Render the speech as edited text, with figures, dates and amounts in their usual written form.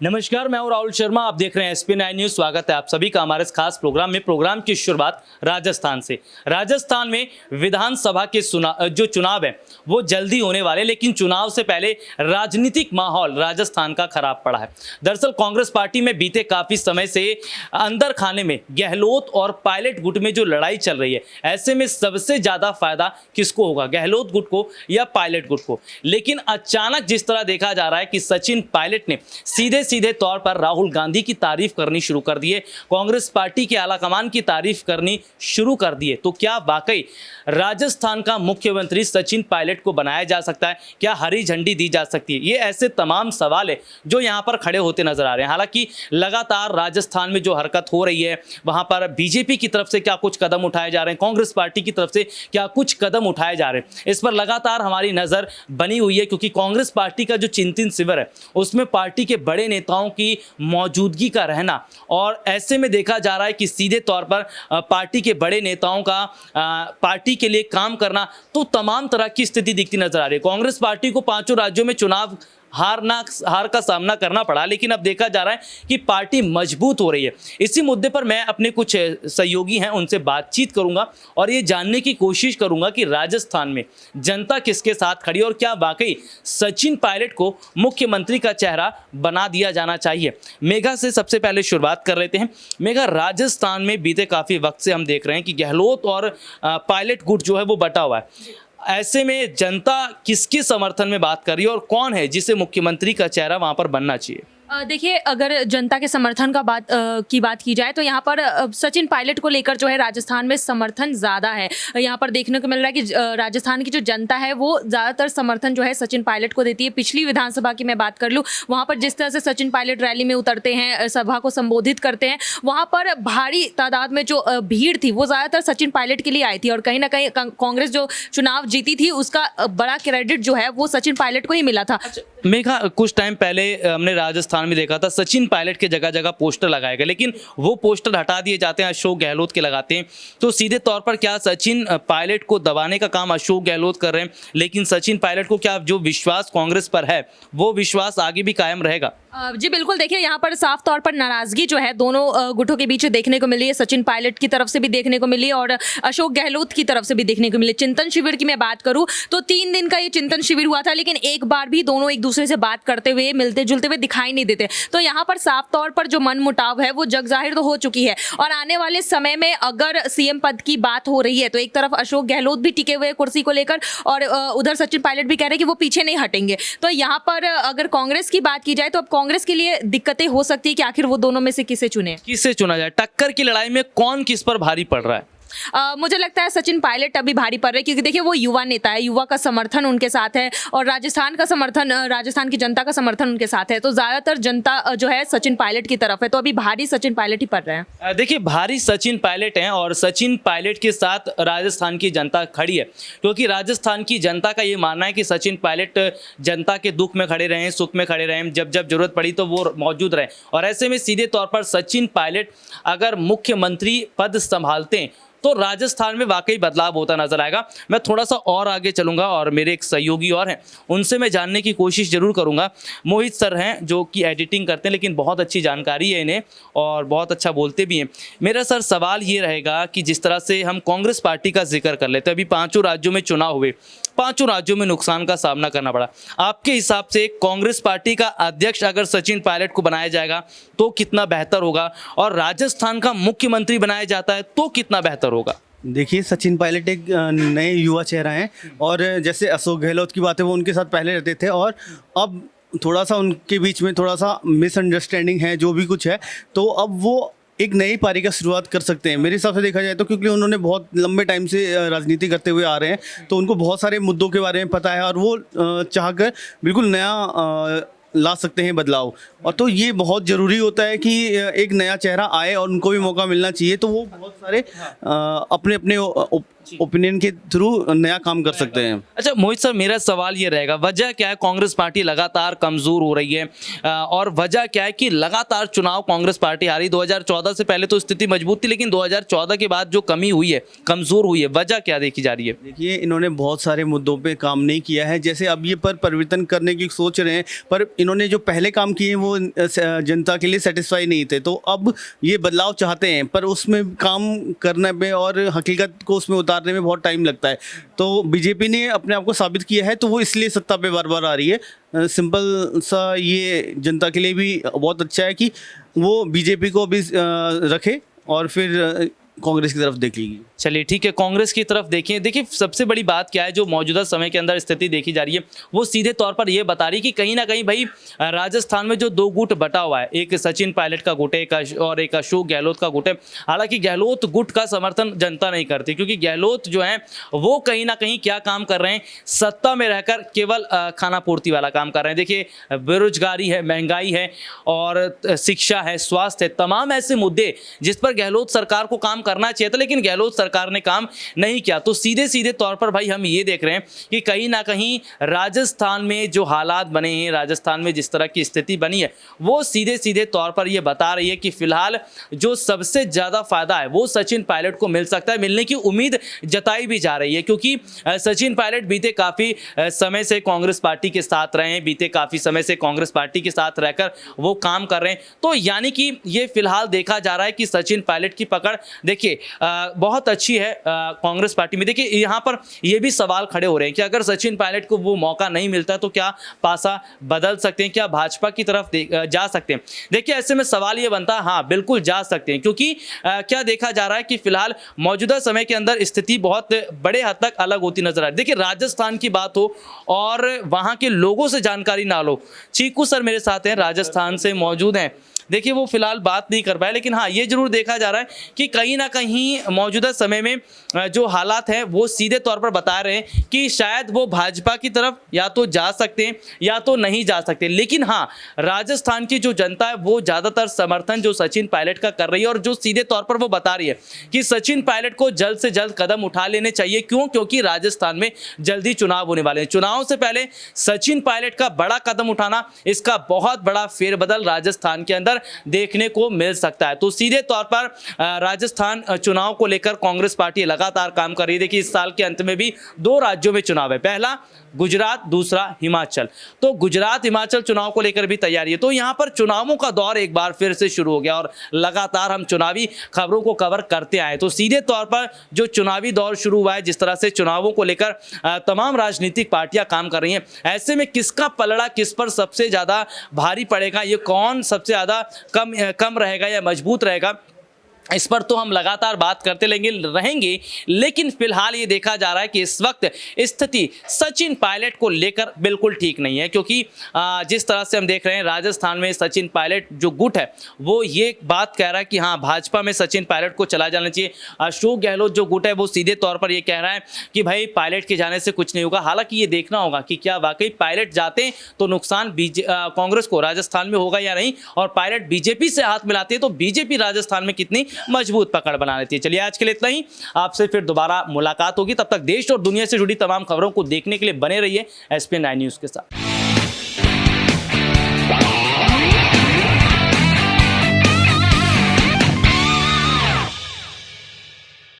नमस्कार, मैं हूं राहुल शर्मा। आप देख रहे हैं SP9 न्यूज। स्वागत है आप सभी का हमारे इस खास प्रोग्राम में। प्रोग्राम की शुरुआत राजस्थान से। राजस्थान में विधानसभा के जो चुनाव है वो जल्दी होने वाले, लेकिन चुनाव से पहले राजनीतिक माहौल राजस्थान का खराब पड़ा है। दरअसल कांग्रेस पार्टी में बीते काफी समय से अंदर खाने में गहलोत और पायलट गुट में जो लड़ाई चल रही है, ऐसे में सबसे ज्यादा फायदा किसको होगा, गहलोत गुट को या पायलट गुट को? लेकिन अचानक जिस तरह देखा जा रहा है कि सचिन पायलट ने सीधे तौर पर राहुल गांधी की तारीफ करनी शुरू कर दी है, कांग्रेस पार्टी के आलाकमान की तारीफ करनी शुरू कर दी है, तो क्या वाकई राजस्थान का मुख्यमंत्री सचिन पायलट को बनाया जा सकता है? क्या हरी झंडी दी जा सकती है? ये ऐसे तमाम सवाल है जो यहां पर खड़े होते नजर आ रहे हैं। हालांकि लगातार राजस्थान में जो हरकत हो रही है, वहां पर बीजेपी की तरफ से क्या कुछ कदम उठाए जा रहे हैं, कांग्रेस पार्टी की तरफ से क्या कुछ कदम उठाए जा रहे हैं, इस पर लगातार हमारी नजर बनी हुई है। क्योंकि कांग्रेस पार्टी का जो चिंतन शिविर है उसमें पार्टी के बड़े नेताओं की मौजूदगी का रहना, और ऐसे में देखा जा रहा है कि सीधे तौर पर पार्टी के बड़े नेताओं का पार्टी के लिए काम करना, तो तमाम तरह की स्थिति दिखती नजर आ रही है। कांग्रेस पार्टी को 5 राज्यों में चुनाव हार का सामना करना पड़ा, लेकिन अब देखा जा रहा है कि पार्टी मजबूत हो रही है। इसी मुद्दे पर मैं अपने कुछ सहयोगी हैं उनसे बातचीत करूंगा और ये जानने की कोशिश करूंगा कि राजस्थान में जनता किसके साथ खड़ी है और क्या वाकई सचिन पायलट को मुख्यमंत्री का चेहरा बना दिया जाना चाहिए। मेघा से सबसे पहले शुरुआत कर लेते हैं। मेघा, राजस्थान में बीते काफी वक्त से हम देख रहे हैं कि गहलोत और पायलट गुट जो है वो बटा हुआ है। ऐसे में जनता किसके समर्थन में बात कर रही है और कौन है जिसे मुख्यमंत्री का चेहरा वहां पर बनना चाहिए? देखिए, अगर जनता के समर्थन की बात की जाए तो यहाँ पर सचिन पायलट को लेकर जो है राजस्थान में समर्थन ज़्यादा है। यहाँ पर देखने को मिल रहा है कि राजस्थान की जो जनता है वो ज़्यादातर समर्थन जो है सचिन पायलट को देती है। पिछली विधानसभा की मैं बात कर लूँ, वहाँ पर जिस तरह से सचिन पायलट रैली में उतरते हैं, सभा को संबोधित करते हैं, वहाँ पर भारी तादाद में जो भीड़ थी वो ज़्यादातर सचिन पायलट के लिए आई थी। और कहीं ना कहीं कांग्रेस जो चुनाव जीती थी उसका बड़ा क्रेडिट जो है वो सचिन पायलट को ही मिला था। मेघा, कुछ टाइम पहले हमने राजस्थान में देखा था सचिन पायलट के जगह जगह पोस्टर लगाए गए, लेकिन वो पोस्टर हटा दिए जाते हैं, अशोक गहलोत के लगाते हैं। तो सीधे तौर पर क्या सचिन पायलट को दबाने का काम अशोक गहलोत कर रहे हैं, लेकिन सचिन पायलट को क्या जो विश्वास कांग्रेस पर है वो विश्वास आगे भी कायम रहेगा? जी बिल्कुल। देखिए, यहाँ पर साफ तौर पर नाराजगी जो है दोनों गुटों के बीच देखने को मिली है। सचिन पायलट की तरफ से भी देखने को मिली और अशोक गहलोत की तरफ से भी देखने को मिली। चिंतन शिविर की मैं बात करूँ तो 3 दिन का ये चिंतन शिविर हुआ था, लेकिन एक बार भी दोनों एक दूसरे से बात करते हुए, मिलते जुलते हुए दिखाई नहीं देते। तो यहाँ पर साफ तौर पर जो मन मुटाव है वो जग जाहिर तो हो चुकी है। और आने वाले समय में अगर सीएम पद की बात हो रही है तो एक तरफ अशोक गहलोत भी टिके हुए कुर्सी को लेकर और उधर सचिन पायलट भी कह रहे हैं कि वो पीछे नहीं हटेंगे। तो यहाँ पर अगर कांग्रेस की बात की जाए तो अब कांग्रेस के लिए दिक्कतें हो सकती है कि आखिर वो दोनों में से किसे चुना जाए। टक्कर की लड़ाई में कौन किस पर भारी पड़ रहा है? मुझे लगता है सचिन पायलट अभी भारी पड़ रहे हैं, क्योंकि देखिए वो युवा नेता है, युवा का समर्थन उनके साथ है और राजस्थान की जनता का समर्थन उनके साथ है। तो ज्यादातर जनता जो है सचिन पायलट की तरफ है, तो अभी भारी सचिन पायलट ही पड़ रहे हैं। देखिए, भारी सचिन पायलट हैं और सचिन पायलट के साथ राजस्थान की जनता खड़ी है, क्योंकि राजस्थान की जनता का ये मानना है कि सचिन पायलट जनता के दुख में खड़े रहें, सुख में खड़े रहें, जब जब जरूरत पड़ी तो वो मौजूद रहे। और ऐसे में सीधे तौर पर सचिन पायलट अगर मुख्यमंत्री पद संभालते हैं तो राजस्थान में वाकई बदलाव होता नजर आएगा। मैं थोड़ा सा और आगे चलूंगा और मेरे एक सहयोगी और हैं उनसे मैं जानने की कोशिश जरूर करूंगा। मोहित सर हैं जो कि एडिटिंग करते हैं, लेकिन बहुत अच्छी जानकारी है इन्हें और बहुत अच्छा बोलते भी हैं। मेरा सर सवाल ये रहेगा कि जिस तरह से हम कांग्रेस पार्टी का जिक्र कर लेते हैं, अभी 5 राज्यों में चुनाव हुए, 5 राज्यों में नुकसान का सामना करना पड़ा। आपके हिसाब से कांग्रेस पार्टी का अध्यक्ष अगर सचिन पायलट को बनाया जाएगा तो कितना बेहतर होगा, और राजस्थान का मुख्यमंत्री बनाया जाता है तो कितना बेहतर होगा? देखिए, सचिन पायलट एक नए युवा चेहरा हैं और जैसे अशोक गहलोत की बात है वो उनके साथ पहले रहते थे और अब थोड़ा सा उनके बीच में थोड़ा सा मिसअंडरस्टैंडिंग है, जो भी कुछ है, तो अब वो एक नई पारी का शुरुआत कर सकते हैं मेरे हिसाब से देखा जाए तो, क्योंकि उन्होंने बहुत लंबे टाइम से राजनीति करते हुए आ रहे हैं, तो उनको बहुत सारे मुद्दों के बारे में पता है और वो चाहकर बिल्कुल नया ला सकते हैं बदलाव। और तो ये बहुत ज़रूरी होता है कि एक नया चेहरा आए और उनको भी मौका मिलना चाहिए। तो वो बहुत सारे अपने अपने ओपिनियन के थ्रू नया काम कर सकते हैं। अच्छा मोहित सर, मेरा सवाल ये रहेगा, वजह क्या है कांग्रेस पार्टी लगातार कमजोर हो रही है और वजह क्या है कि लगातार चुनाव कांग्रेस पार्टी हारी? 2014 से पहले तो स्थिति मजबूत थी, लेकिन 2014 के बाद जो कमी हुई है, कमजोर हुई है, वजह क्या देखी जा रही है? देखिए, इन्होंने बहुत सारे मुद्दों पे काम नहीं किया है। जैसे अब ये पर परिवर्तन करने की सोच रहे हैं, पर इन्होंने जो पहले काम किए वो जनता के लिए सेटिस्फाई नहीं थे, तो अब ये बदलाव चाहते हैं, पर उसमें काम करने में और हकीकत को उसमें उतारने में बहुत टाइम लगता है। तो बीजेपी ने अपने आप को साबित किया है, तो वो इसलिए सत्ता पे बार बार आ रही है। सिंपल सा ये जनता के लिए भी बहुत अच्छा है कि वो बीजेपी को भी रखे और फिर कांग्रेस की तरफ देख लीजिए। चलिए ठीक है, कांग्रेस की तरफ देखें। देखिए सबसे बड़ी बात क्या है, जो मौजूदा समय के अंदर स्थिति देखी जा रही है वो सीधे तौर पर ये बता रही है कि कहीं ना कहीं भाई राजस्थान में जो दो गुट बटा हुआ है, एक सचिन पायलट का गुट है और एक अशोक गहलोत का गुट है। हालांकि गहलोत गुट का समर्थन जनता नहीं करती, क्योंकि गहलोत जो है वो कहीं ना कहीं क्या काम कर रहे हैं, सत्ता में रहकर केवल खाना पूर्ति वाला काम कर रहे हैं। देखिए बेरोजगारी है, महंगाई है और शिक्षा है, स्वास्थ्य है, तमाम ऐसे मुद्दे जिस पर गहलोत सरकार को काम करना चाहिए था, लेकिन गहलोत सरकार ने काम नहीं किया। तो सीधे सीधे तौर पर भाई हम ये देख रहे हैं कि कहीं ना कहीं राजस्थान में जो हालात बने हैं, राजस्थान में जिस तरह की स्थिति बनी है, वो सीधे सीधे तौर पर ये बता रही है कि फिलहाल जो सबसे ज़्यादा फायदा है वो सचिन पायलट को मिल सकता है, मिलने की उम्मीद जताई भी जा रही है। क्योंकि सचिन पायलट बीते काफ़ी समय से कांग्रेस पार्टी के साथ रहे हैं, बीते काफ़ी समय से कांग्रेस पार्टी के साथ रहकर वो काम कर रहे हैं। तो यानी कि ये फिलहाल देखा जा रहा है कि सचिन पायलट की पकड़ देखिए बहुत अच्छी है कांग्रेस पार्टी में। देखिए यहाँ पर ये भी सवाल खड़े हो रहे हैं कि अगर सचिन पायलट को वो मौका नहीं मिलता तो क्या पासा बदल सकते हैं, क्या भाजपा की तरफ जा सकते हैं? देखिए ऐसे में सवाल ये बनता है, हाँ बिल्कुल जा सकते हैं, क्योंकि क्या देखा जा रहा है कि फिलहाल मौजूदा समय के अंदर स्थिति बहुत बड़े हद तक अलग होती नजर आ रही है। देखिए राजस्थान की बात हो और वहाँ के लोगों से जानकारी ना लो, चीकू सर मेरे साथ हैं, राजस्थान से मौजूद हैं। देखिए वो फिलहाल बात नहीं कर पाए, लेकिन हाँ ये जरूर देखा जा रहा है कि कहीं ना कहीं मौजूदा समय में जो हालात हैं वो सीधे तौर पर बता रहे हैं कि शायद वो भाजपा की तरफ या तो जा सकते हैं या तो नहीं जा सकते। लेकिन हाँ राजस्थान की जो जनता है वो ज़्यादातर समर्थन जो सचिन पायलट का कर रही है, और जो सीधे तौर पर वो बता रही है कि सचिन पायलट को जल्द से जल्द कदम उठा लेने चाहिए। क्यों? क्योंकि राजस्थान में जल्दी चुनाव होने वाले हैं। चुनाव से पहले सचिन पायलट का बड़ा कदम उठाना, इसका बहुत बड़ा फेरबदल राजस्थान के अंदर देखने को मिल सकता है। तो सीधे तौर पर राजस्थान चुनाव को लेकर कांग्रेस पार्टी लगातार काम कर रही है। देखिए इस साल के अंत में भी 2 राज्यों में चुनाव है, पहला गुजरात, दूसरा हिमाचल। तो गुजरात हिमाचल चुनाव को लेकर भी तैयारी है। तो यहाँ पर चुनावों का दौर एक बार फिर से शुरू हो गया और लगातार हम चुनावी खबरों को कवर करते आए। तो सीधे तौर पर जो चुनावी दौर शुरू हुआ है, जिस तरह से चुनावों को लेकर तमाम राजनीतिक पार्टियां काम कर रही हैं, ऐसे में किसका पलड़ा किस पर सबसे ज़्यादा भारी पड़ेगा, ये कौन सबसे ज़्यादा कम रहेगा या मजबूत रहेगा, इस पर तो हम लगातार बात करते रहेंगे। लेकिन फिलहाल ये देखा जा रहा है कि इस वक्त स्थिति सचिन पायलट को लेकर बिल्कुल ठीक नहीं है, क्योंकि जिस तरह से हम देख रहे हैं राजस्थान में सचिन पायलट जो गुट है वो ये बात कह रहा है कि हाँ भाजपा में सचिन पायलट को चला जाना चाहिए। अशोक गहलोत जो गुट है वो सीधे तौर पर ये कह रहा है कि भाई पायलट के जाने से कुछ नहीं होगा। हालांकि ये देखना होगा कि क्या वाकई पायलट जाते हैं तो नुकसान कांग्रेस को राजस्थान में होगा या नहीं, और पायलट बीजेपी से हाथ मिलाते हैं तो बीजेपी राजस्थान में कितनी मजबूत पकड़ बना लेती है। चलिए आज के लिए इतना ही, आपसे फिर दोबारा मुलाकात होगी। तब तक देश और दुनिया से जुड़ी तमाम खबरों को देखने के लिए बने रहिए SPN9 न्यूज़ के साथ।